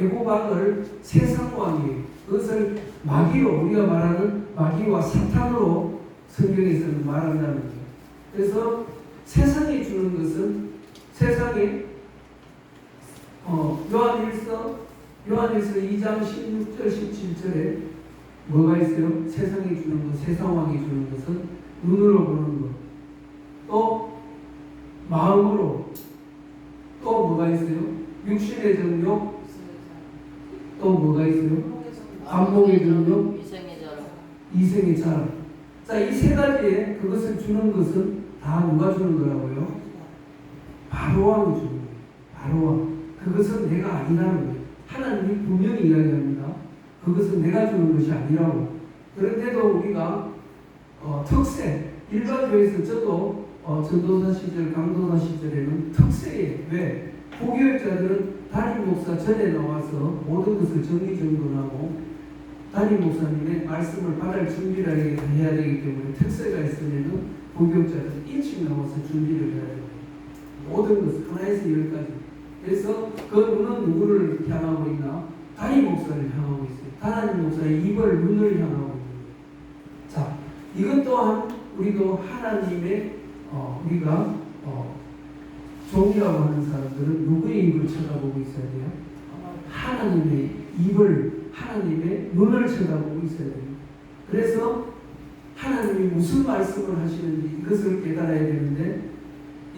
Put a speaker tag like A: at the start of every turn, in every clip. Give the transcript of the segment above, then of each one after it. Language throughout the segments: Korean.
A: 애고박을 세상왕이에요. 그것을 마귀로, 우리가 말하는 마귀와 사탄으로 성경에서는 말한다는 거예요. 그래서 세상에 주는 것은 세상에 요한일서 2장 16절 17절에 뭐가 있어요? 세상에 주는 것, 세상왕이 주는 것은 눈으로 보는 것, 또 마음으로, 또 뭐가 있어요? 육신의 정욕, 또 뭐가 있어요? 안목의 정욕, 이생의 자랑. 자, 이 세 가지에 그것을 주는 것은 다 누가 주는 거라고요? 바로왕이 주는 거예요. 바로왕. 그것은 내가 아니라는 거예요. 하나님이 분명히 이야기합니다. 그것은 내가 주는 것이 아니라고. 그런데도 우리가 특세, 일반 교회에서 저도 전도사 시절, 강도사 시절에는 특세예요. 왜? 부교육자들은 담임 목사 전에 나와서 모든 것을 정리정돈하고 담임 목사님의 말씀을 받을 준비를 해야 되기 때문에 특세가 있으면 부교육자들은 일찍 나와서 준비를 해야 돼요. 모든 것을 하나에서 열까지. 그래서 그 눈은 누구를 향하고 있나? 담임 목사를 향하고 있어요. 담임 목사의 입을, 눈을 향하고 있는 거예요. 자, 이것 또한 우리도 하나님의 우리가 종이라고 하는 사람들은 누구의 입을 쳐다보고 있어야 돼요? 하나님의 입을, 하나님의 눈을 쳐다보고 있어야 돼요. 그래서 하나님이 무슨 말씀을 하시는지 이것을 깨달아야 되는데,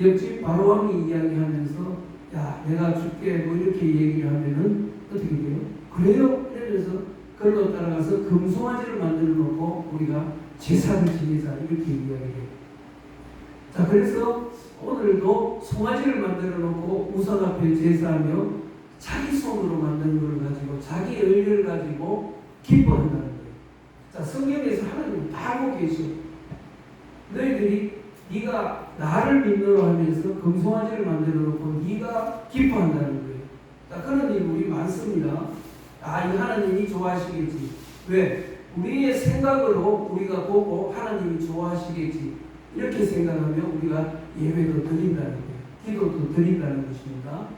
A: 옆집 바로왕이 이야기하면서 야, 내가 줄게 뭐 이렇게 얘기를 하면은 어떻게 돼요? 그래요? 이러면서 그걸로 따라가서 금송아지를 만들어 놓고 우리가 제사를 지내자 이렇게 이야기해요. 자, 그래서 오늘도 송아지를 만들어 놓고 우상 앞에 제사하며 자기 손으로 만든 걸 가지고 자기 의를 가지고 기뻐한다는 거예요. 자, 성경에서 하나님은 다 하고 계셔. 너희들이 네가 나를 믿노라 하면서 금송아지를 만들어 놓고 네가 기뻐한다는 거예요. 자, 그런 일 우리 많습니다. 이 하나님이 좋아하시겠지. 왜? 우리의 생각으로 우리가 보고 하나님이 좋아하시겠지. 이렇게 생각하면 우리가 예배도 드린다는 거예요. 기도도 드린다는 것입니다.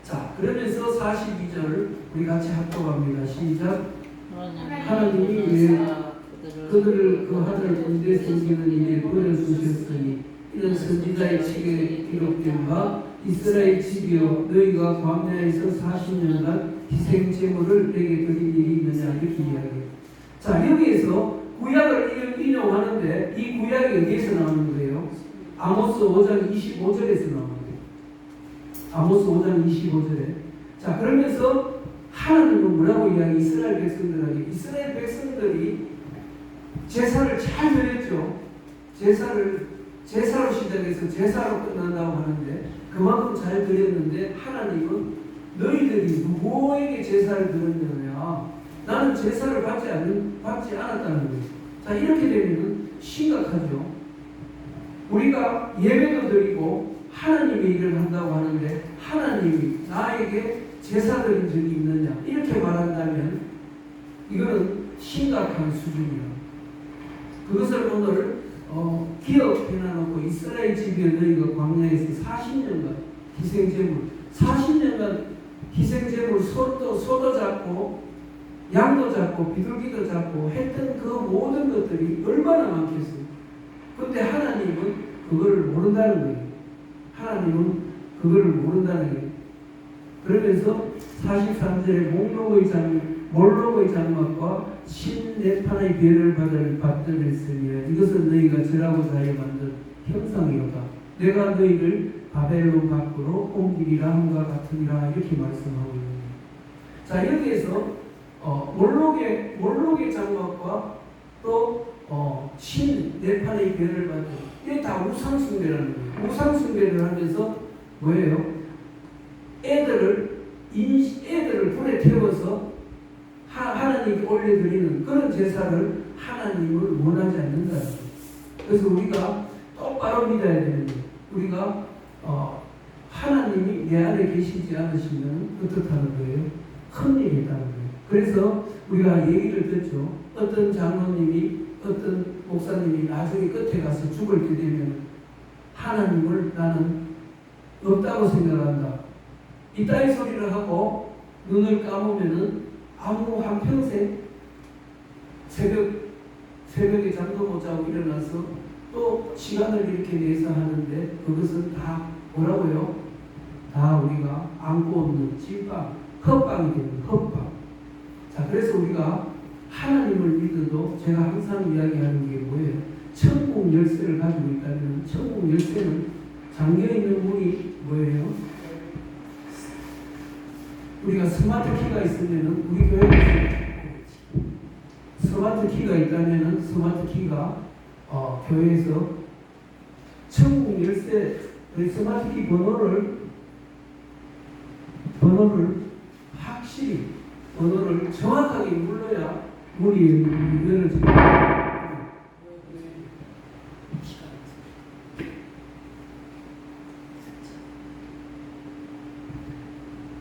A: 자, 그러면서 42절 우리 같이 합독합니다. 시작. 하나님이 왜 그들을 그 하늘 군대 섬기는 일에 버려두셨으니 이는 선지자의 책에 기록된 바 이스라엘 집이여 너희가 광야에서 40년간 희생제물을 내게 드린 일이 있느냐 이렇게 이야기해요. 자, 여기에서 구약을 인용하는데 이 구약이 어디에서 나오는 거예요? 아모스 5장 25절에서 나오는 거예요. 아모스 5장 25절에. 자, 그러면서 하나님은 뭐라고 이야기? 이스라엘 백성들에게, 이스라엘 백성들이 제사를 잘 드렸죠. 제사로 시작해서 제사로 끝난다고 하는데 그만큼 잘 드렸는데 하나님은 너희들이 누구에게 제사를 드렸느냐? 나는 제사를 받지 않았다는 거예요. 자, 이렇게 되면 심각하죠. 우리가 예배도 드리고 하나님의 일을 한다고 하는데 하나님이 나에게 제사 드린 적이 있느냐? 이렇게 말한다면 이거는 심각한 수준이에요. 그것을 오늘 기억해놔놓고 이스라엘 집에 너희가 광야에서 40년간 희생제물 40년간 희생제물 소도 잡고 양도 잡고 비둘기도 잡고 했던 그 모든 것들이 얼마나 많겠어요. 근데 하나님은 그걸 모른다는 거예요. 하나님은 그걸 모른다는 거예요. 그러면서 43절에 몰록의 장막과 신네판의 별을 받들었으니 이것은 너희가 절하고 자에 만든 형상이로다. 내가 너희를 바벨론 밖으로 옮기리라 함과 같으니라 이렇게 말씀하고 있는 거예요. 자, 여기에서 몰록의 장막과 또 신네판의 별을 받들, 이게 다 우상숭배라는 거예요. 우상숭배를 하면서 뭐예요? 애들을 불에 태워서 하나님께 올려드리는 그런 제사를 하나님을 원하지 않는다는 거예요. 그래서 우리가 똑바로 믿어야 되는데 우리가 하나님이 내 안에 계시지 않으시면 어떻다는 거예요? 큰일이 있다는 거예요. 그래서 우리가 얘기를 듣죠. 어떤 장로님이 어떤 목사님이 나중에 끝에 가서 죽을 때 되면 하나님을 나는 없다고 생각한다. 이따위 소리를 하고 눈을 감으면은 아무 한평생 새벽에 잠도 못 자고 일어나서 또 시간을 이렇게 내서 하는데 그것은 다 뭐라고요? 다 우리가 안고 없는 찐빵, 헛빵이 되는 헛빵. 자, 그래서 우리가 하나님을 믿어도 제가 항상 이야기하는 게 뭐예요? 천국 열쇠를 가지고 있다면 천국 열쇠는 잠겨있는 문이 뭐예요? 우리가 스마트 키가 있으면은 우리 교회에서 스마트 키가 있다면은 스마트 키가 교회에서 천국 열쇠 스마트 키 번호를 확실히 번호를 정확하게 눌러야 문이 열어집니다.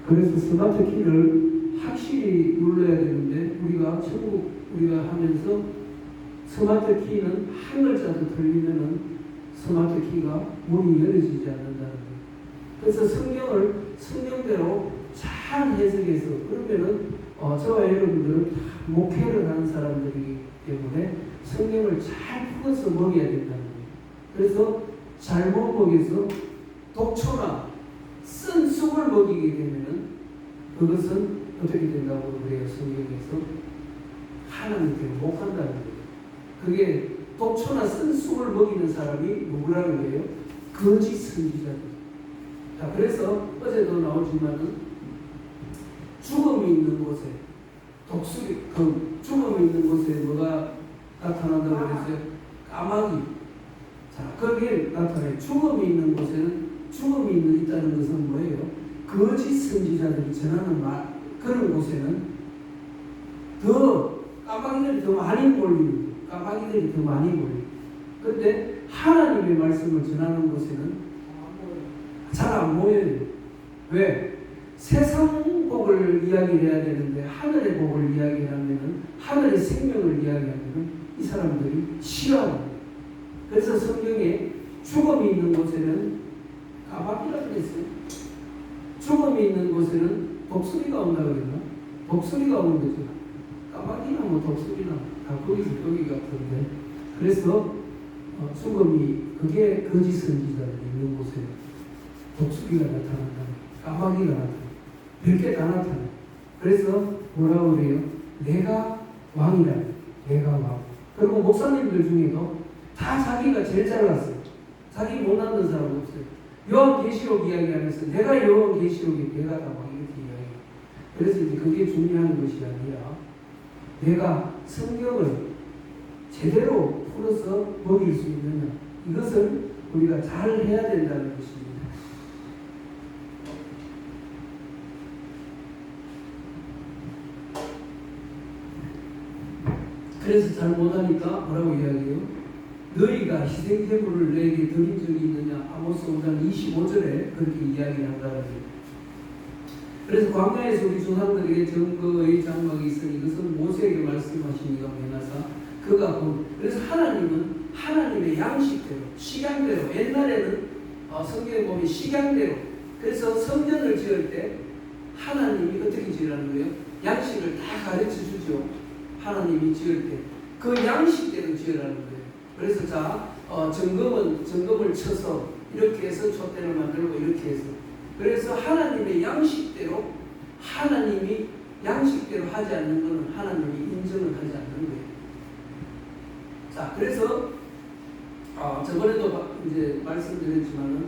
A: 그래서 스마트 키를 확실히 눌러야 되는데 우리가 하면서 스마트 키는 한 글자도 틀리면은 스마트 키가 문이 열어지지 않는다는 거예요. 그래서 성경대로 잘 해석해서 그러면은 저와 여러분들은 다 목회를 하는 사람들이기 때문에 성경을 잘 풀어서 먹여야 된다는 거예요. 그래서 잘못 먹여서 독초나 쓴 쑥을 먹이게 되면은 그것은 어떻게 된다고 그래요? 성경에서 하나님께 못 간다는 거예요. 그게 독초나 쓴 쑥을 먹이는 사람이 누구라는 거예요? 거짓 선지자들. 자, 그래서 어제도 나오지만은 죽음이 있는 곳에 죽음이 있는 곳에 뭐가 나타난다고 그랬어요? 까마귀. 자, 거기에 나타나요. 죽음이 있는 곳에는 죽음이 있다는 것은 뭐예요? 거짓 선지자들이 전하는 말, 그런 곳에는 더 까마귀들이 더 많이 몰리는 거예요. 그런데 하나님의 말씀을 전하는 곳에는 잘 안 모여요. 왜? 세상 복을 이야기해야 되는데 하늘의 복을 이야기하면은 하늘의 생명을 이야기하면은 이 사람들이 싫어합니다. 그래서 성경에 죽음이 있는 곳에는 까마귀라고 했어요. 죽음이 있는 곳에는 독수리가 온다고 그랬나? 독수리가 오는 거죠. 까마귀나 뭐 독수리나 다 거기 같은데. 그래서 죽음이 그게 거짓 선지자들이 있는 곳에 독수리가 나타난다. 까마귀가 나타나. 별게 다 나타나. 그래서 뭐라고 그래요? 내가 왕이라. 내가 왕. 그리고 목사님들 중에도 다 자기가 제일 잘났어요. 자기 못났는 사람 없어요. 요한계시록 이야기하면서 내가 요한계시록에 내가 다 왕 이렇게 이야기해요. 그래서 이제 그게 중요한 것이 아니라 내가 성경을 제대로 풀어서 먹일 수 있느냐. 이것을 우리가 잘 해야 된다는 것입니다. 그래서 잘 못하니까 뭐라고 이야기해요? 너희가 희생제물을 내게 드린 적이 있느냐? 아모스 5장 25절에 그렇게 이야기를 한다는 거예요. 그래서 광야에서 우리 조상들에게 증거의 장막이 있으니 이것은 모세에게 말씀하시니가 메나사 그가 그래서 하나님은 하나님의 양식대로 식양대로 옛날에는 성경에 보면 식양대로 그래서 성전을 지을 때 하나님이 어떻게 지으라는 거예요? 양식을 다 가르쳐 주죠. 하나님이 지을 때 그 양식대로 지으라는 거예요. 그래서 점검을 쳐서 이렇게 해서 촛대를 만들고 이렇게 해서 그래서 하나님의 양식대로 하나님이 양식대로 하지 않는 것은 하나님이 인정을 하지 않는 거예요. 자, 그래서 저번에도 이제 말씀드렸지만은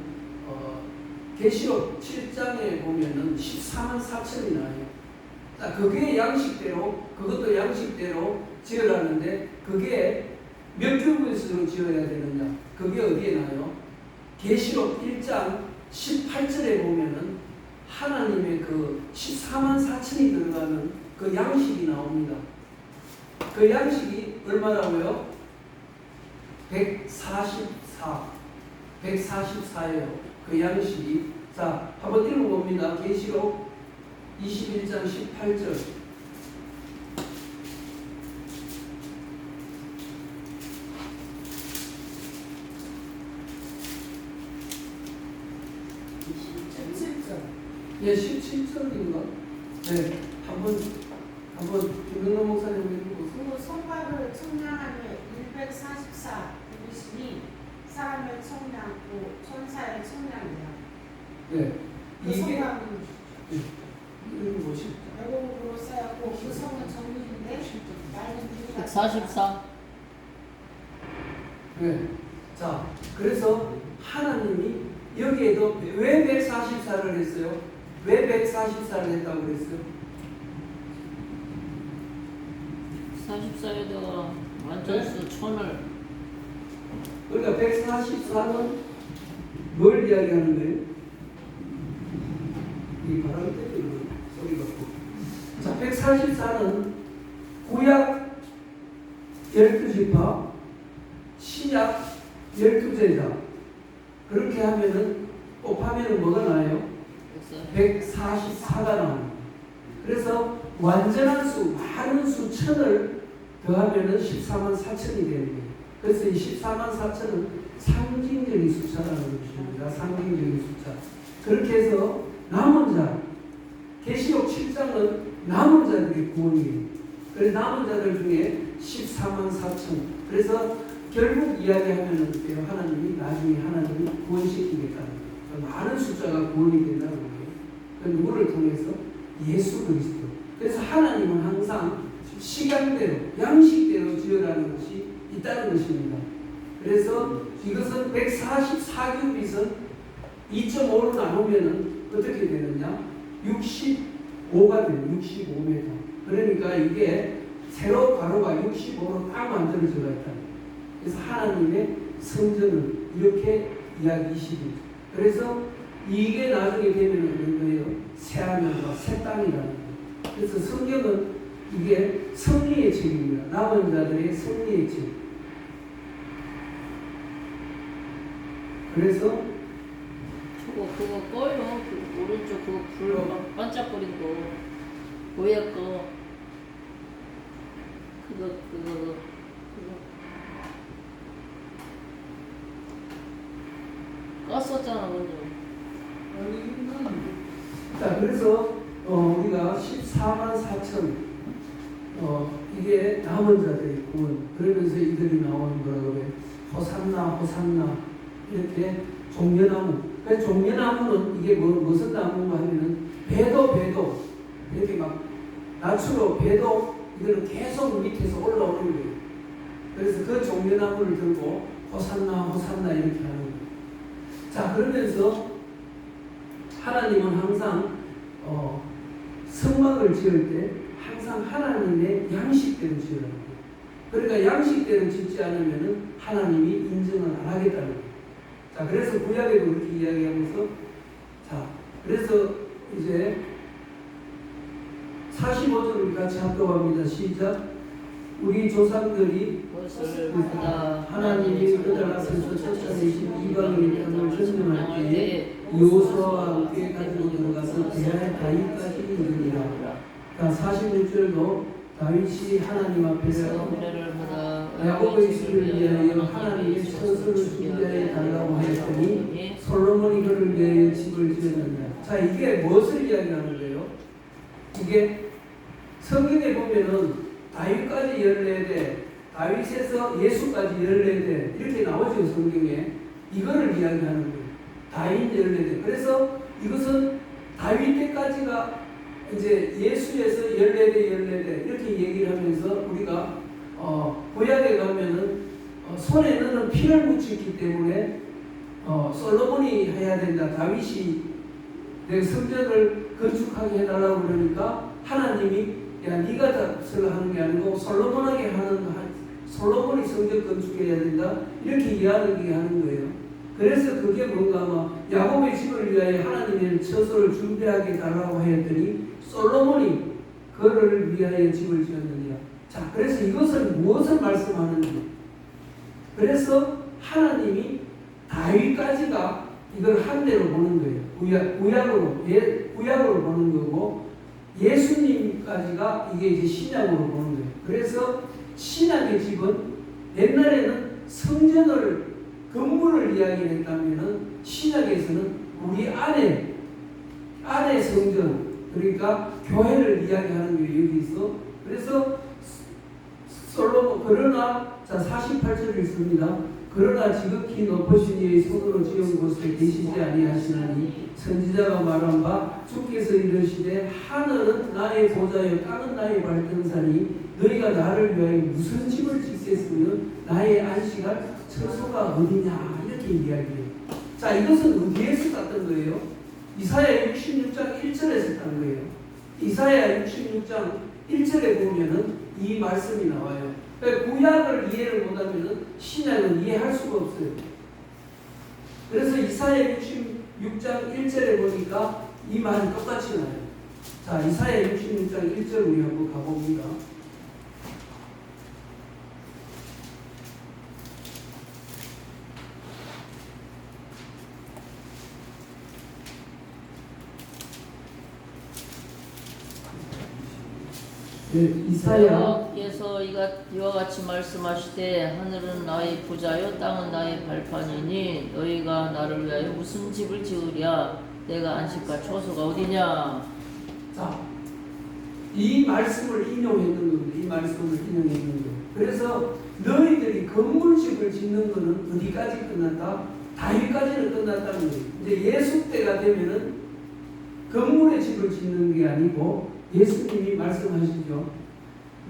A: 계시록 7장에 보면은 14만 4천이 나와요. 자, 그게 양식대로 그것도 양식대로 지으라는데 그게 몇 규빗으로 지어야 되느냐? 그게 어디에 나요? 계시록 1장 18절에 보면은 하나님의 그 14만 4천이 들어가는 그 양식이 나옵니다. 그 양식이 얼마라고요? 144예요. 그 양식이. 자, 한번 읽어봅니다. 계시록 21장 18절. 네, 17절인가? 네, 한번 김영남 목사님 읽어보세요.
B: 그 성곽을 청량하며 144 부르시니 사람의 청량고 천사의 청량이라.
A: 네,
B: 그
A: 이게
B: 성곽은
A: 읽어보십시오.
B: 애곡으로 쌓였고 그 성은 정밀인데 맑은 빛이
C: 144.
A: 네, 자, 그래서 하나님이 여기에도 왜 144를 했어요? 왜 144를 했다고 그랬어요?
C: 44에다가 완전수 천을.
A: 그러니까 144는 뭘 이야기하는 거예요? 이 바람이 때리는 소리가. 자, 144는 구약 12지파, 신약 12제자. 그렇게 하면은 곱하면은 뭐가 나와요? 144가 나옵니다. 그래서 완전한 수, 많은 수 천을 더하면은 14만 4천이 되는 거예요. 그래서 이 14만 4천은 상징적인 숫자라는 것입니다. 상징적인 숫자. 그렇게 해서 남은 자, 계시록 7장은 남은 자들의 구원이에요. 그래서 남은 자들 중에 14만 4천. 그래서 결국 이야기하면은 하나님이 나중에 하나님이 구원시키겠다는 거예요. 많은 숫자가 구원이 된다는 거예요. 그 누구를 통해서? 예수 그리스도. 그래서 하나님은 항상 시간대로, 양식대로 지어라는 것이 있다는 것입니다. 그래서 이것은 144규빗은 2.5로 나누면은 어떻게 되느냐? 65가 돼요. 65m. 그러니까 이게 세로 가로가 65로 딱 만들어져 있다. 그래서 하나님의 성전을 이렇게 이야기하시죠. 그래서 이게 나중에 되면 뭐예요? 새 하늘과 새 땅이라는 거예요. 그래서 성경은 이게 승리의 책입니다. 남은 자들의 승리의 책. 그래서
C: 그거 꺼요. 그 오른쪽 그거 불 막 반짝거린 거. 보약 거. 그거. 껐었잖아, 먼저.
A: 자, 그래서 우리가 14만 4천 이게 남은 자들의 구원. 그러면서 이들이 나오는 거라고 그래요. 호산나 이렇게 종려나무. 그 종려나무는 이게 무슨 나무인가 하면은 배도 이렇게 막 낮추로 배도 이거는 계속 밑에서 올라오는 거예요. 그래서 그 종려나무를 들고 호산나 이렇게 하는 거예요. 자, 그러면서 하나님은 항상 성막을 지을 때 항상 하나님의 양식대로 지으라는 거예요. 그러니까 양식대로 짓지 않으면 하나님이 인정을 안 하겠다는 거예요. 자, 그래서 구약에도 그렇게 이야기하면서, 자, 그래서 이제 45절을 같이 합독합니다. 시작. 우리 조상들이 하나님이 그들하셔서 쫓아내신 이방인의 땅을 점령할 때에 여호수아와 함께 가지고 들어가서 대하의 다윗까지 이르니라. 46절도 다윗이 하나님 앞에서 야곱의 집을 위하여 하나님의 처소를 준비하여 달라고 하였더니 솔로몬이 그를 위하여 집을 지었느니라. 자, 이게 무엇을 이야기하는 거예요? 이게 성경에 보면은 다윗까지 14대, 다윗에서 예수까지 14대 이렇게 나오죠. 성경에. 이거를 이야기하는 거예요. 다윗 14대. 그래서 이것은 다윗 때까지가 이제 예수에서 14대 이렇게 얘기를 하면서 우리가 구약에 가면은 손에 너는 피를 묻혔기 때문에 솔로몬이 해야 된다. 다윗이 내 성전을 건축하게 해달라고 그러니까 하나님이 야 네가 다 하는 게 아니고 솔로몬이 성전 건축해야 된다. 이렇게 이야기하는 거예요. 그래서 그게 뭔가 막 야곱의 집을 위하여 하나님의 처소를 준비하게 달라고 하였더니 솔로몬이 그를 위하여 집을 지었느니라. 자, 그래서 이것은 무엇을 말씀하는지. 그래서 하나님이 다윗까지가 이걸 한 대로 보는 거예요. 구약으로 보는 거고 예수님까지가 이게 이제 신약으로 보는 거예요. 그래서 신약의 집은 옛날에는 건물을 이야기했다면은 신약에서는 우리 안에 안에 성전, 그러니까 교회를 이야기하는 게 여기 있어. 그래서 솔로몬, 그러나 자 48절 읽습니다. 그러나 지극히 높으신 이의 손으로 지은 곳에 계시지 아니하시나니 선지자가 말한 바 주께서 이르시되 하늘은 나의 보좌요 땅은 나의 발등산이 너희가 나를 위하여 무슨 집을 짓겠으면 나의 안식할 처소가 어디냐 이렇게 이야기해요. 자, 이것은 어디에서 땄던 거예요? 이사야 66장 1절에서 딴 거예요. 이사야 66장 1절에 보면은 이 말씀이 나와요. 그러니까 구약을 이해를 못하면 신약은 이해할 수가 없어요. 그래서 이사야 66장 1절에 보니까 이 말이 똑같이 나요. 자, 이사야 66장 1절 우리 한번 가봅니다. 네, 이사야
C: 여호와께서 이와 같이 말씀하시되 하늘은 나의 보좌요 땅은 나의 발판이니 너희가 나를 위하여 무슨 집을 지으랴 내가 안식할 처소가 어디냐.
A: 자, 이 말씀을 인용했는 겁니다. 이 말씀을 인용했는 거예요. 그래서 너희들이 건물집을 짓는 것은 어디까지 끝났다? 다윗까지는 끝났다는 거예요. 이제 예수 때가 되면은 건물의 집을 짓는 게 아니고 예수님이 말씀하시죠.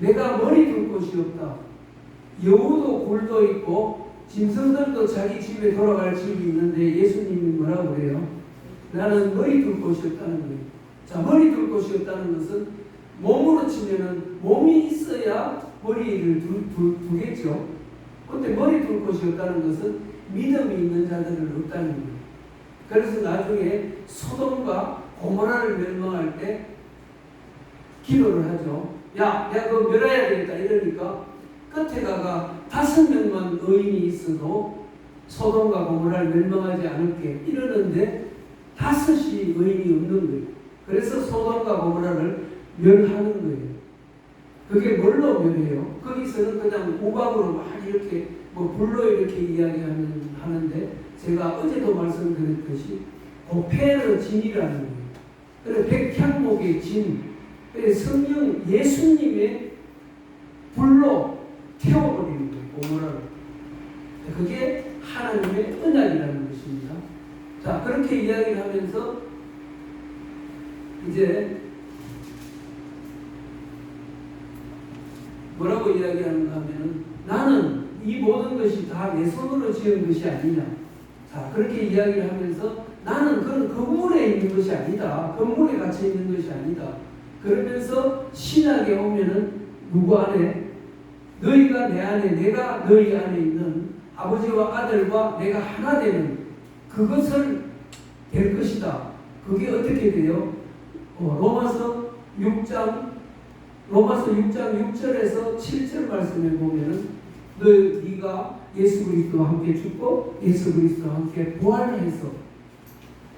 A: 내가 머리 둘 곳이 없다. 여우도 굴도 있고 짐승들도 자기 집에 돌아갈 집이 있는데 예수님이 뭐라고 그래요? 나는 머리 둘 곳이 없다는 거예요. 자, 머리 둘 곳이 없다는 것은 몸으로 치면은 몸이 있어야 머리를 두겠죠. 근데 머리 둘 곳이 없다는 것은 믿음이 있는 자들은 없다는 거예요. 그래서 나중에 소돔과 고모라를 멸망할 때 기도를 하죠. 야, 그거 멸해야 되겠다 이러니까 끝에 가가 5명만 의인이 있어도 소돔과 고모라를 멸망하지 않을게 이러는데 5이 의인이 없는 거예요. 그래서 소돔과 고모라를 멸하는 거예요. 그게 뭘로 멸해요? 거기서는 그냥 우박으로 막 이렇게 불로 이렇게 이야기하는데 제가 어제도 말씀드렸듯이 고페르 진이라는 거예요. 그래 백향목의 진, 성령 예수님의 불로 태워버리는 거예요. 고모라를. 그게 하나님의 언약이라는 것입니다. 자, 그렇게 이야기를 하면서 이제 뭐라고 이야기하는가 하면은 나는 이 모든 것이 다 내 손으로 지은 것이 아니냐. 자, 그렇게 이야기를 하면서 나는 그런 건물에 있는 것이 아니다. 건물에 갇혀 있는 것이 아니다. 그러면서 신약에 오면은 누구 안에? 너희가 내 안에, 내가 너희 안에 있는 아버지와 아들과 내가 하나 되는 그것을 될 것이다. 그게 어떻게 돼요? 로마서 6장 6절에서 7절 말씀에 보면은 네가 예수 그리스도와 함께 죽고 예수 그리스도와 함께 부활해서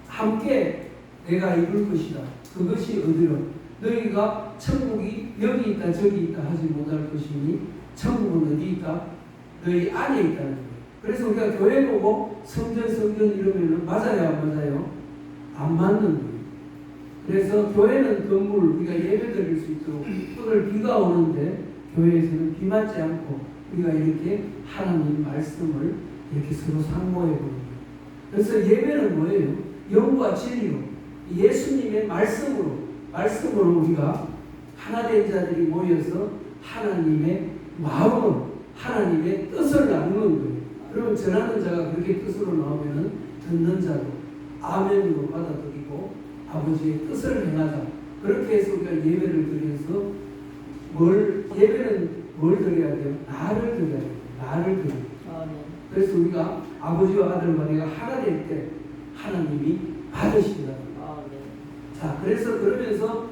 A: 함께 내가 이룰 것이다. 그것이 어디로? 너희가 천국이 여기 있다 저기 있다 하지 못할 것이니 천국은 어디 있다? 너희 안에 있다는 거예요. 그래서 우리가 교회 보고 성전 이러면은 맞아요 안 맞아요? 안 맞는 거예요. 그래서 교회는 건물 우리가 예배 드릴 수 있도록 오늘 비가 오는데 교회에서는 비 맞지 않고 우리가 이렇게 하나님 말씀을 이렇게 서로 상고해 보는 거예요. 그래서 예배는 뭐예요? 영과 진리로 예수님의 말씀으로 우리가 하나된 자들이 모여서 하나님의 마음으로 하나님의 뜻을 나누는 거예요. 그러면 전하는 자가 그렇게 뜻으로 나오면은 듣는 자도 아멘으로 받아들이고 아버지의 뜻을 행하자. 그렇게 해서 우리가 예배를 드려서 예배는 뭘 드려야 돼요? 나를 드려야 돼요. 나를 드려야 돼요. 그래서 우리가 아버지와 아들과 내가 하나 될 때 하나님이 받으신다. 자, 그래서 그러면서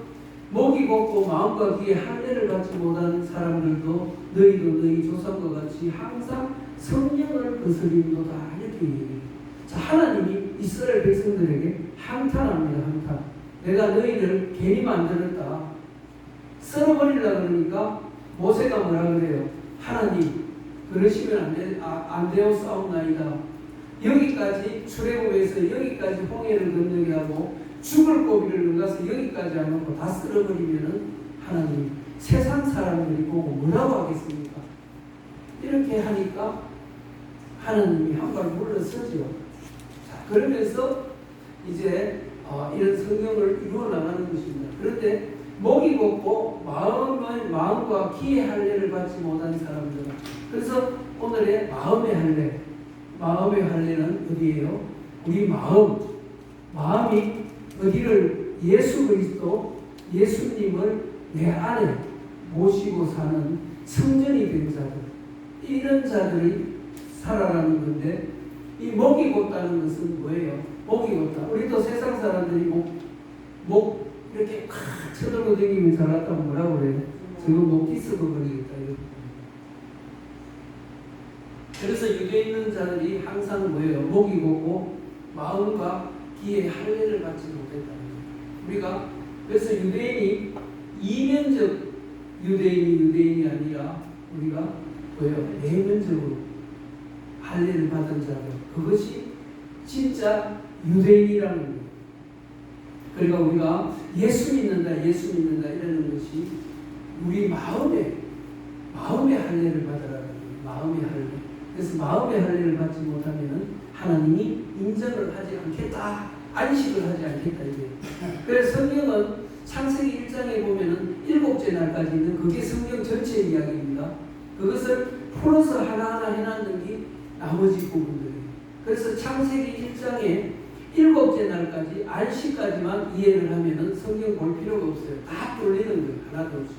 A: 목이 곱고 마음과 귀에 할례를 받지 못한 사람들도 너희도 너희 조상과 같이 항상 성령을 거스림도다 이렇게 얘기해요. 자, 하나님이 이스라엘 백성들에게 한탄합니다. 한탄. 내가 너희를 괜히 만들었다. 썰어버리려고 그러니까 모세가 뭐라 그래요? 하나님 그러시면 안 되었사옵나이다. 여기까지 출애굽에서 여기까지 홍해를 건너게 하고 죽을 고기를 넣어서 여기까지 안 놓고 다 쓸어버리면은 하나님 세상 사람들이 보고 뭐라고 하겠습니까? 이렇게 하니까 하나님이 한 발 물러서죠. 자, 그러면서 이제 이런 성경을 이루어 나가는 것입니다. 그런데 목이 곱고 마음과 기의 할례를 받지 못한 사람들은, 그래서 오늘의 마음의 할례는 어디예요? 우리 마음이 어디를 예수 그리스도, 예수님을 내 안에 모시고 사는 성전이 된 자들, 이런 자들이 살아가는 건데, 이 목이 곧다는 것은 뭐예요? 목이 곧다. 우리도 세상 사람들이 목 이렇게 콱 쳐들고 다니면 잘났다고 뭐라고 그래요? 지금 목 뒤섞어 버리겠다. 그래서 유대에 있는 자들이 항상 뭐예요? 목이 곧고 마음과 기의 할례를 받지 못했다는 거예요. 우리가 그래서 유대인이 이면적 유대인이 아니라 우리가 뭐예요? 내면적으로 할례를 받은 자들, 그것이 진짜 유대인이라는 거예요. 그러니까 우리가 예수 믿는다 이러는 것이 우리 마음의 할례를 받으라는 거예요. 마음의 할례. 그래서 마음의 할례를 받지 못하면은 하나님이 인정을 하지 않겠다, 안식을 하지 않겠다 이게. 그래서 성경은 창세기 1장에 보면은 7째 날까지 있는 그게 성경 전체 이야기입니다. 그것을 풀어서 하나하나 해놨는 게 나머지 부분들이에요. 그래서 창세기 1장에 7째 날까지 안식까지만 이해를 하면은 성경 볼 필요가 없어요. 다 뚫리는 거예요. 하나도 없어요.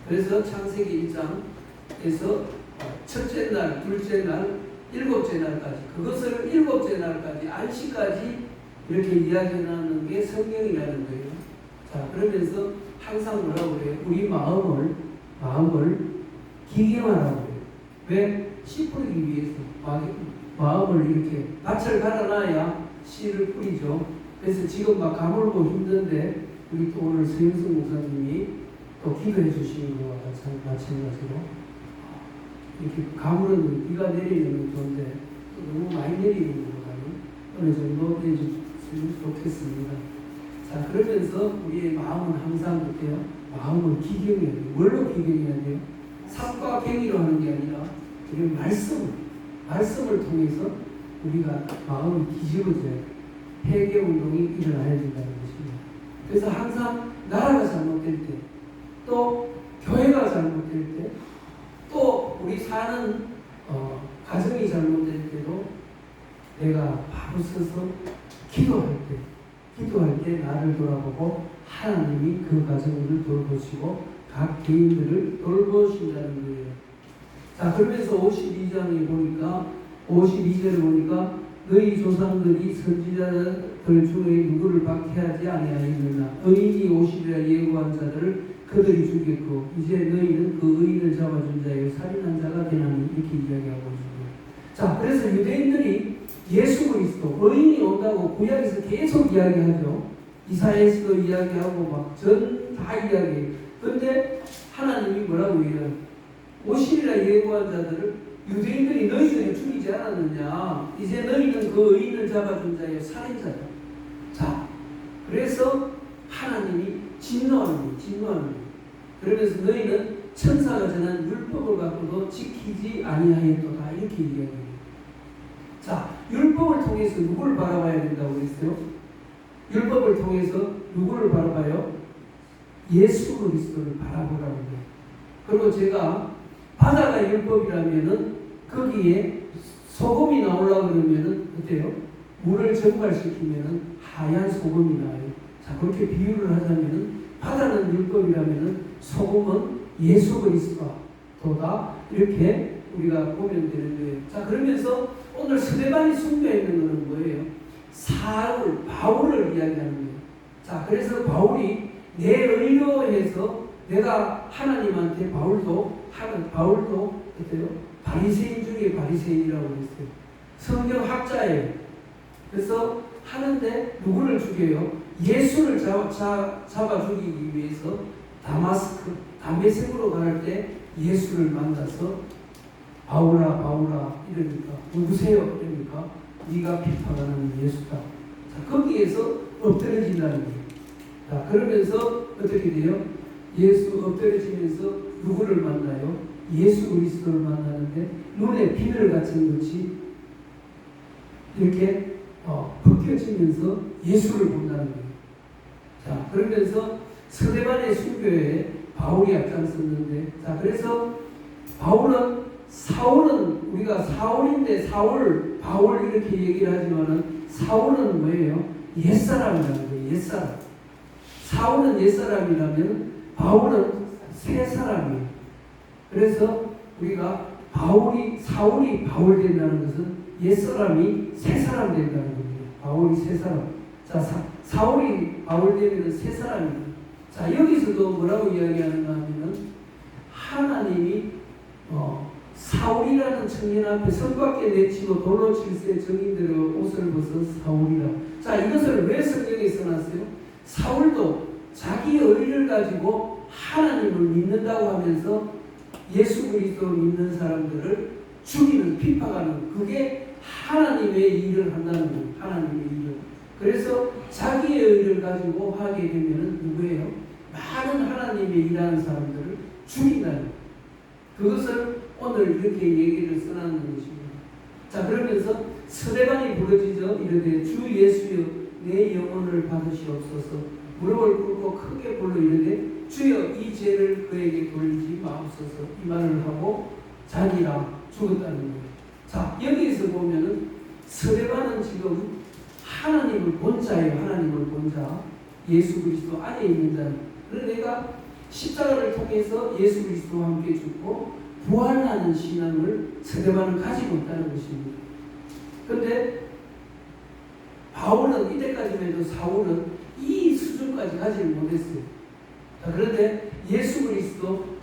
A: 그래서 창세기 1장에서 첫째 날, 둘째 날, 7째 날까지, 그것을 7째 날까지 안식까지 이렇게 이야기하는 게 성경이라는 거예요. 자, 그러면서 항상 뭐라고 그래요? 우리 마음을 기경하라고 해요. 왜? 씨 뿌리기 위해서. 마음을 이렇게 밭을 갈아놔야 씨를 뿌리죠. 그래서 지금 막 가물고 힘든데 우리 또 오늘 서영승 목사님이 또 기도해 주시는 것과 마찬가지로 이렇게 가물은 비가 내리는 건 좋은데 너무 많이 내리는 것보다는 어느 정도 내주시면 좋겠습니다. 자, 그러면서 우리의 마음은 항상 어때요? 마음을 기경해야 돼요. 뭘로 기경해야 돼요? 삽과 갱이로 하는 게 아니라 우리 말씀을 통해서 우리가 마음을 뒤집어져야 돼요. 회개 운동이 일어나야 된다는 것입니다. 그래서 항상 나라가 잘못될 때, 또 교회가 잘못될 때, 또 우리 사는 가정이 잘못될 때도 내가 바로 서서 기도할 때 나를 돌아보고 하나님이 그 가정을 돌보시고 각 개인들을 돌보신다는 거예요. 자, 그러면서 52장에 보니까 52절을 보니까 너희 조상들이 선지자들 중에 누구를 박해하지 아니하였느냐. 의인이 오시리라 예고한 자들을 그들이 죽였고 이제 너희는 그 의인을 잡아준 자여 살인한 자가 되나니, 이렇게 이야기하고 있습니다. 자, 그래서 유대인들이 예수 그리스도 의인이 온다고 구약에서 계속 이야기하죠. 이사야에서도 이야기하고 막 전 다 이야기해요. 그런데 하나님이 뭐라고 해요? 오시리라 예고한 자들을 유대인들이 너희들이 죽이지 않았느냐. 이제 너희는 그 의인을 잡아준 자여 살인자다. 자, 그래서 하나님이 진노하는 거예요. 그러면서 너희는 천사가 전한 율법을 갖고도 지키지 아니하였도다, 이렇게 이야기해요. 자, 율법을 통해서 누구를 바라봐야 된다고 그랬어요? 율법을 통해서 누구를 바라봐요? 예수 그리스도를 바라보라고 해요. 그리고 제가 바다가 율법이라면은 거기에 소금이 나오려고 그러면은 어때요? 물을 증발시키면은 하얀 소금이 나와요. 자, 그렇게 비유를 하자면은 바다는 율법이라면은 소금은 예수 그리스도다, 이렇게 우리가 보면 되는 거예요. 자, 그러면서 오늘 스데반이 숭배했는 것은 뭐예요? 바울을 이야기하는 거예요. 자, 그래서 바울이 내 의로 해서 내가 하나님한테 바울도 어때요? 바리새인 중에 바리새인이라고 했어요. 성경학자예요. 그래서 하는데 누구를 죽여요? 예수를 잡아 죽이기 위해서 담메색으로 갈 때 예수를 만나서 바울아 이러니까 누구세요? 이러니까 네가 비판하는 예수다. 자, 거기에서 엎드려진다는 거예요. 자, 그러면서 어떻게 돼요? 예수 엎드려지면서 누구를 만나요? 예수 그리스도를 만나는데 눈에 비늘 같은 것이 이렇게 벗겨지면서 예수를 본다는 거예요. 자, 그러면서 스데반의 순교에 바울이 앞장섰는데, 자, 그래서 사울은 우리가 사울인데 바울 이렇게 얘기를 하지만은 사울은 뭐예요? 옛사람이라는 거예요. 옛사람. 사울은 옛사람이라면 바울은 새사람이에요. 그래서 우리가 사울이 바울 된다는 것은 옛사람이 새사람 된다는 겁니다. 바울이 새사람. 자, 사울이 바울 되면 새사람입니다. 자, 여기서도 뭐라고 이야기하는가 하면은 하나님이 사울이라는 청년 앞에 선 밖에 내치고 돌로 칠세 정인들의 옷을 벗어 사울이라. 자, 이것을 왜 성경에 써놨어요? 사울도 자기의 의를 가지고 하나님을 믿는다고 하면서 예수 그리스도를 믿는 사람들을 죽이는, 비판하는, 그게 하나님의 일을 한다는 거예요. 하나님의 일을. 그래서 자기의 의를 가지고 하게 되면은 누구예요? 많은 하나님의 일하는 사람들을 죽인다는 거예요. 그것을 오늘 이렇게 얘기를 써놨는 것입니다. 자, 그러면서 스데반이 부르짖어 이르되 주 예수여 내 영혼을 받으시옵소서. 무릎을 꿇고 크게 불러 이르되 주여 이 죄를 그에게 돌리지 마옵소서. 이 말을 하고 자기랑 죽었다는 거예요. 자, 여기에서 보면은 스데반은 지금 하나님을 본 자예요. 하나님을 본 자. 예수 그리스도 안에 있는 자. 그래서 내가 십자가를 통해서 예수 그리스도와 함께 죽고 부활하는 신앙을 스데반은 가지고 있다는 것입니다. 그런데 바울은 이때까지만 해도 사울은 이 수준까지 가지를 못했어요. 자, 그런데 예수 그리스도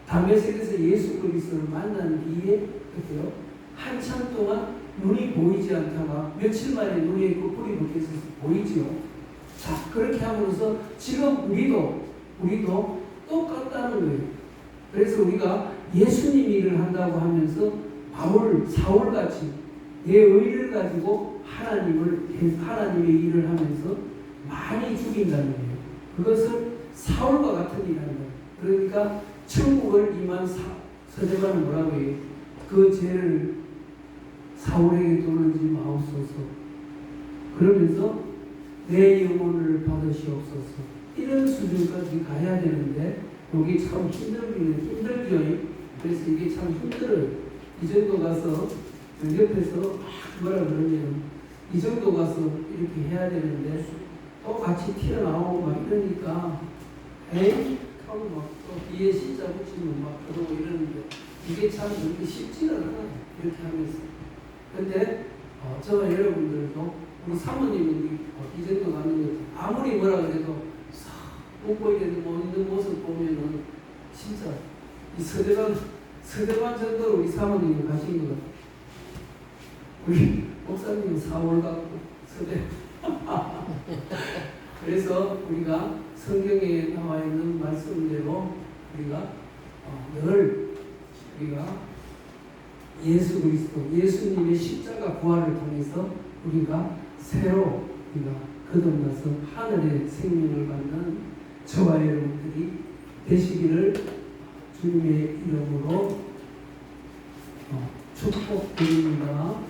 A: 담에색에서 예수 그리스도를 만난 뒤에 그때요 한참 동안 눈이 보이지 않다가 며칠 만에 눈이 있고 뿔이 벗겨서 보이지요. 자, 그렇게 함으로써 지금 우리도 똑같다는 거예요. 그래서 우리가 예수님 일을 한다고 하면서 사울같이 내 의를 가지고 하나님의 일을 하면서 많이 죽인다는 거예요. 그것을 사울과 같은 일을 한다. 그러니까 천국을 임한 스데반은 뭐라고 해요? 그 죄를 사울에게 돌리지 마옵소서. 그러면서 내 영혼을 받으시옵소서. 이런 수준까지 가야 되는데 여기 참 힘들죠. 그래서 이게 참 힘들어요. 이 정도 가서 옆에서 뭐라 그러냐면 이 정도 가서 이렇게 해야 되는데 또 같이 튀어나오고 막 이러니까 에이 하고 막 또 뒤에 시자 붙이면 막 그러고 이러는데 이게 참 이렇게 쉽지는 않아요. 이렇게 하면서. 근데 저와 여러분들도 우리 사모님은 이 정도 가는 거 아무리 뭐라 그래도 웃고 있는 모습 보면은 진짜 이 서대반 정도로 우리 사모님이 가신 것 같아요. 우리 목사님은 사월 같고 서대. 그래서 우리가 성경에 나와 있는 말씀대로 우리가 늘 우리가 예수 그리스도, 예수님의 십자가 부활을 통해서 우리가 새로 우리가 거듭나서 하늘의 생명을 받는 저와 여러분들이 되시기를 주님의 이름으로 축복드립니다.